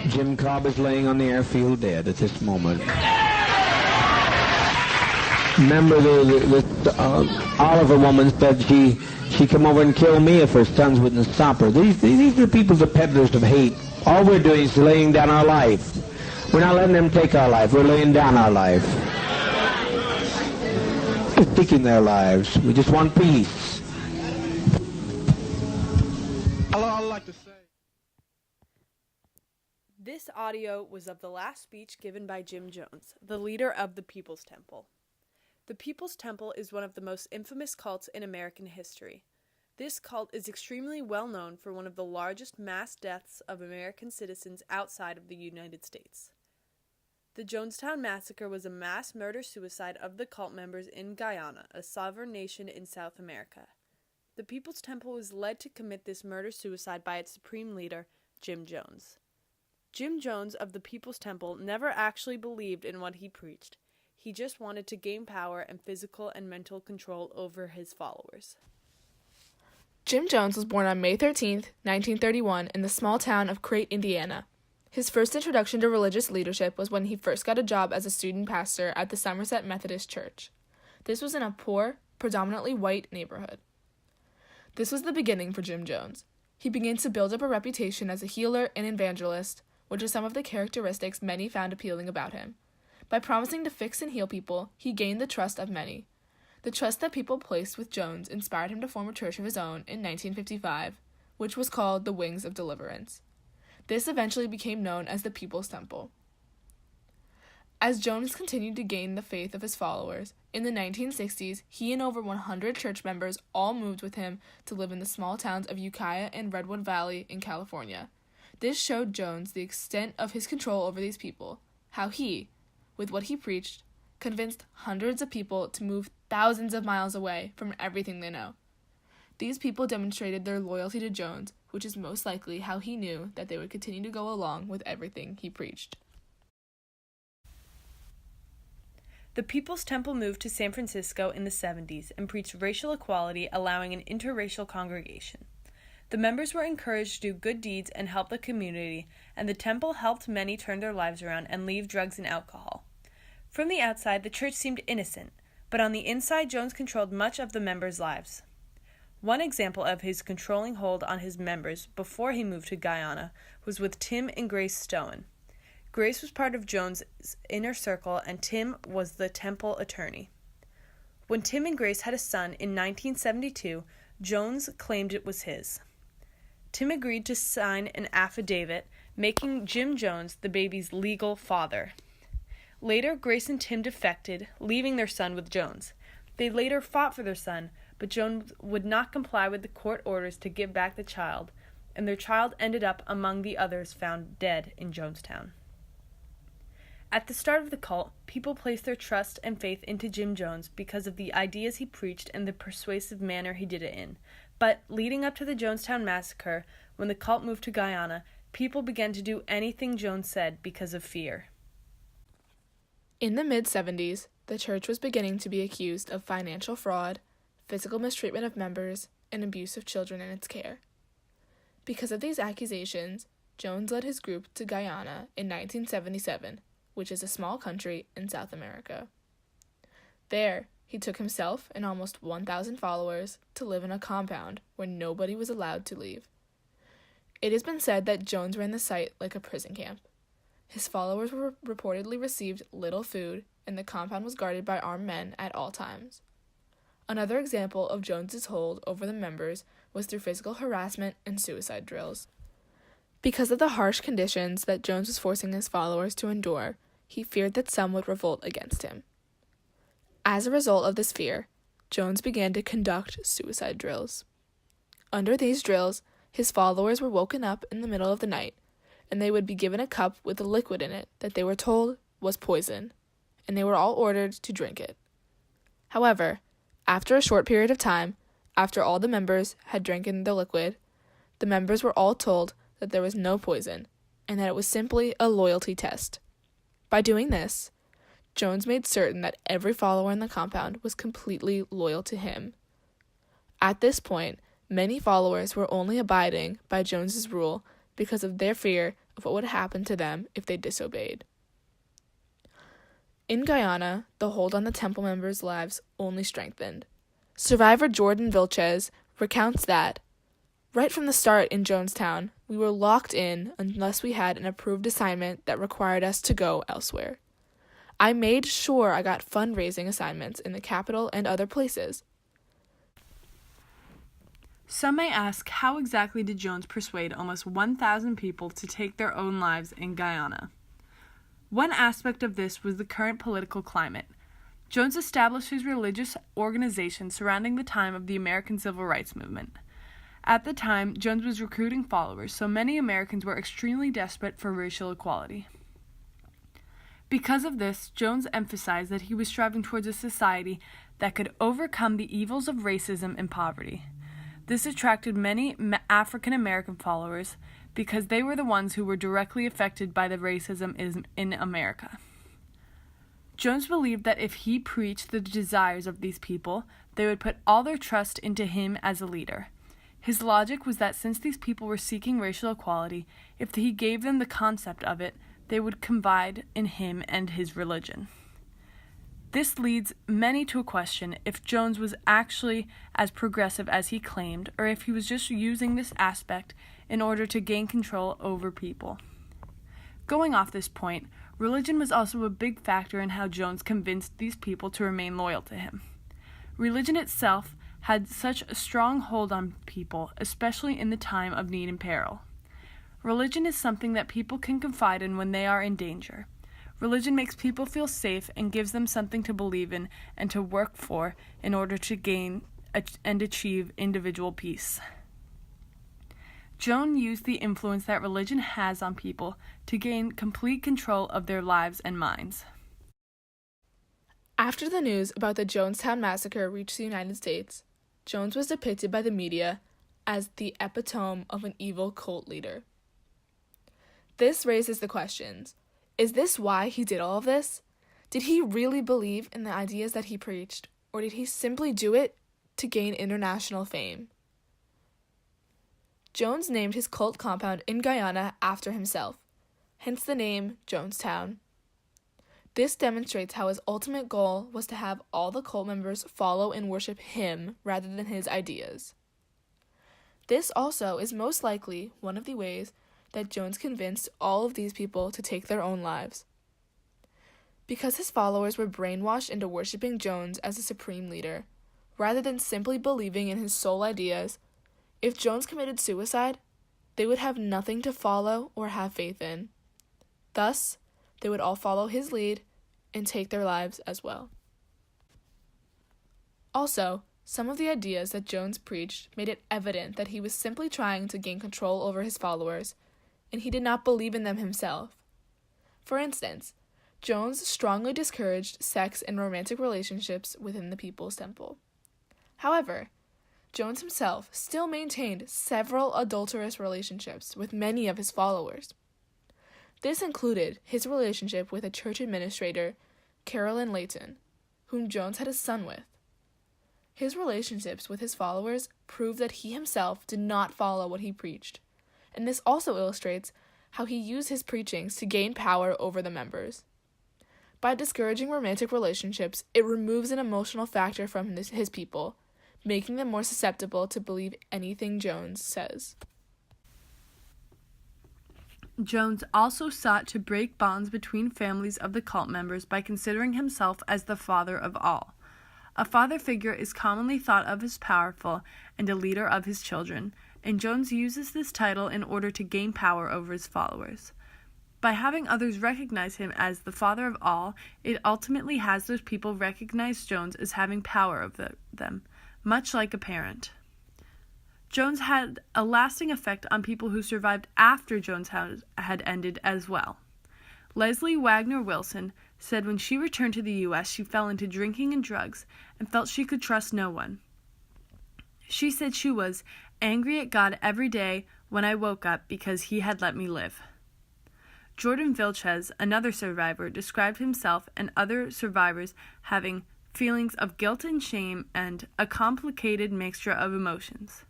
Jim Cobb is laying on the airfield dead at this moment. Remember, the Oliver woman said she come over and kill me if her sons wouldn't stop her. These are people, the peddlers of hate. All we're doing is laying down our life. We're not letting them take our life. We're laying down our life. We're taking their lives. We just want peace. I'd like to say. This audio was of the last speech given by Jim Jones, the leader of the People's Temple. The People's Temple is one of the most infamous cults in American history. This cult is extremely well known for one of the largest mass deaths of American citizens outside of the United States. The Jonestown Massacre was a mass murder-suicide of the cult members in Guyana, a sovereign nation in South America. The People's Temple was led to commit this murder-suicide by its supreme leader, Jim Jones. Jim Jones of the People's Temple never actually believed in what he preached. He just wanted to gain power and physical and mental control over his followers. Jim Jones was born on May 13, 1931, in the small town of Crate, Indiana. His first introduction to religious leadership was when he first got a job as a student pastor at the Somerset Methodist Church. This was in a poor, predominantly white neighborhood. This was the beginning for Jim Jones. He began to build up a reputation as a healer and evangelist, which are some of the characteristics many found appealing about him. By promising to fix and heal people, he gained the trust of many. The trust that people placed with Jones inspired him to form a church of his own in 1955, which was called the Wings of Deliverance. This eventually became known as the People's Temple. As Jones continued to gain the faith of his followers, in the 1960s, he and over 100 church members all moved with him to live in the small towns of Ukiah and Redwood Valley in California. This showed Jones the extent of his control over these people, how he, with what he preached, convinced hundreds of people to move thousands of miles away from everything they know. These people demonstrated their loyalty to Jones, which is most likely how he knew that they would continue to go along with everything he preached. The People's Temple moved to San Francisco in the 70s and preached racial equality, allowing an interracial congregation. The members were encouraged to do good deeds and help the community, and the temple helped many turn their lives around and leave drugs and alcohol. From the outside, the church seemed innocent, but on the inside, Jones controlled much of the members' lives. One example of his controlling hold on his members before he moved to Guyana was with Tim and Grace Stone. Grace was part of Jones' inner circle, and Tim was the temple attorney. When Tim and Grace had a son in 1972, Jones claimed it was his. Tim agreed to sign an affidavit, making Jim Jones the baby's legal father. Later, Grace and Tim defected, leaving their son with Jones. They later fought for their son, but Jones would not comply with the court orders to give back the child, and their child ended up among the others found dead in Jonestown. At the start of the cult, people placed their trust and faith into Jim Jones because of the ideas he preached and the persuasive manner he did it in. But leading up to the Jonestown Massacre, when the cult moved to Guyana, people began to do anything Jones said because of fear. In the mid-70s, the church was beginning to be accused of financial fraud, physical mistreatment of members, and abuse of children in its care. Because of these accusations, Jones led his group to Guyana in 1977, which is a small country in South America. There, he took himself and almost 1,000 followers to live in a compound where nobody was allowed to leave. It has been said that Jones ran the site like a prison camp. His followers reportedly received little food, and the compound was guarded by armed men at all times. Another example of Jones's hold over the members was through physical harassment and suicide drills. Because of the harsh conditions that Jones was forcing his followers to endure, he feared that some would revolt against him. As a result of this fear, Jones began to conduct suicide drills. Under these drills, his followers were woken up in the middle of the night, and they would be given a cup with a liquid in it that they were told was poison, and they were all ordered to drink it. However, after a short period of time, after all the members had drinking the liquid, the members were all told that there was no poison, and that it was simply a loyalty test. By doing this, Jones made certain that every follower in the compound was completely loyal to him. At this point, many followers were only abiding by Jones's rule because of their fear of what would happen to them if they disobeyed. In Guyana, the hold on the temple members' lives only strengthened. Survivor Jordan Vilches recounts that, right from the start in Jonestown, we were locked in unless we had an approved assignment that required us to go elsewhere. I made sure I got fundraising assignments in the capital and other places. Some may ask, how exactly did Jones persuade almost 1,000 people to take their own lives in Guyana? One aspect of this was the current political climate. Jones established his religious organization surrounding the time of the American Civil Rights Movement. At the time, Jones was recruiting followers, so many Americans were extremely desperate for racial equality. Because of this, Jones emphasized that he was striving towards a society that could overcome the evils of racism and poverty. This attracted many African American followers because they were the ones who were directly affected by the racism in America. Jones believed that if he preached the desires of these people, they would put all their trust into him as a leader. His logic was that since these people were seeking racial equality, if he gave them the concept of it, they would confide in him and his religion. This leads many to a question if Jones was actually as progressive as he claimed, or if he was just using this aspect in order to gain control over people. Going off this point, religion was also a big factor in how Jones convinced these people to remain loyal to him. Religion itself had such a strong hold on people, especially in the time of need and peril. Religion is something that people can confide in when they are in danger. Religion makes people feel safe and gives them something to believe in and to work for in order to gain and achieve individual peace. Jones used the influence that religion has on people to gain complete control of their lives and minds. After the news about the Jonestown massacre reached the United States, Jones was depicted by the media as the epitome of an evil cult leader. This raises the questions. Is this why he did all of this? Did he really believe in the ideas that he preached, or did he simply do it to gain international fame? Jones named his cult compound in Guyana after himself, hence the name Jonestown. This demonstrates how his ultimate goal was to have all the cult members follow and worship him rather than his ideas. This also is most likely one of the ways that Jones convinced all of these people to take their own lives. Because his followers were brainwashed into worshiping Jones as a supreme leader, rather than simply believing in his sole ideas, if Jones committed suicide, they would have nothing to follow or have faith in. Thus, they would all follow his lead and take their lives as well. Also, some of the ideas that Jones preached made it evident that he was simply trying to gain control over his followers, and he did not believe in them himself. For instance, Jones strongly discouraged sex and romantic relationships within the People's Temple. However, Jones himself still maintained several adulterous relationships with many of his followers. This included his relationship with a church administrator, Carolyn Layton, whom Jones had a son with. His relationships with his followers prove that he himself did not follow what he preached, and this also illustrates how he used his preachings to gain power over the members. By discouraging romantic relationships, it removes an emotional factor from his people, making them more susceptible to believe anything Jones says. Jones also sought to break bonds between families of the cult members by considering himself as the father of all. A father figure is commonly thought of as powerful and a leader of his children, and Jones uses this title in order to gain power over his followers. By having others recognize him as the father of all, it ultimately has those people recognize Jones as having power over them, much like a parent. Jones had a lasting effect on people who survived after Jones had ended as well. Leslie Wagner Wilson said when she returned to the U.S., she fell into drinking and drugs and felt she could trust no one. She said she was angry at God every day when I woke up because he had let me live. Jordan Vilches, another survivor, described himself and other survivors having feelings of guilt and shame and a complicated mixture of emotions.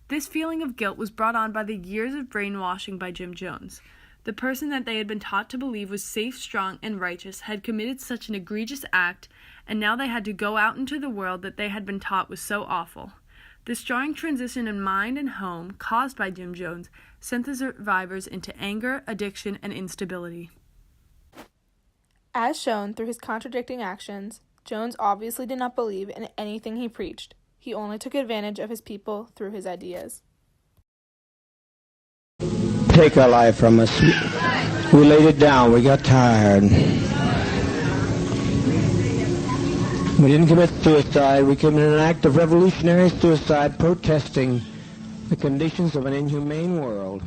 This feeling of guilt was brought on by the years of brainwashing by Jim Jones. The person that they had been taught to believe was safe, strong, and righteous had committed such an egregious act, and now they had to go out into the world that they had been taught was so awful. This jarring transition in mind and home, caused by Jim Jones, sent the survivors into anger, addiction, and instability. As shown through his contradicting actions, Jones obviously did not believe in anything he preached. He only took advantage of his people through his ideas. Take our life from us. We laid it down. We got tired. We didn't commit suicide. We committed an act of revolutionary suicide protesting the conditions of an inhumane world.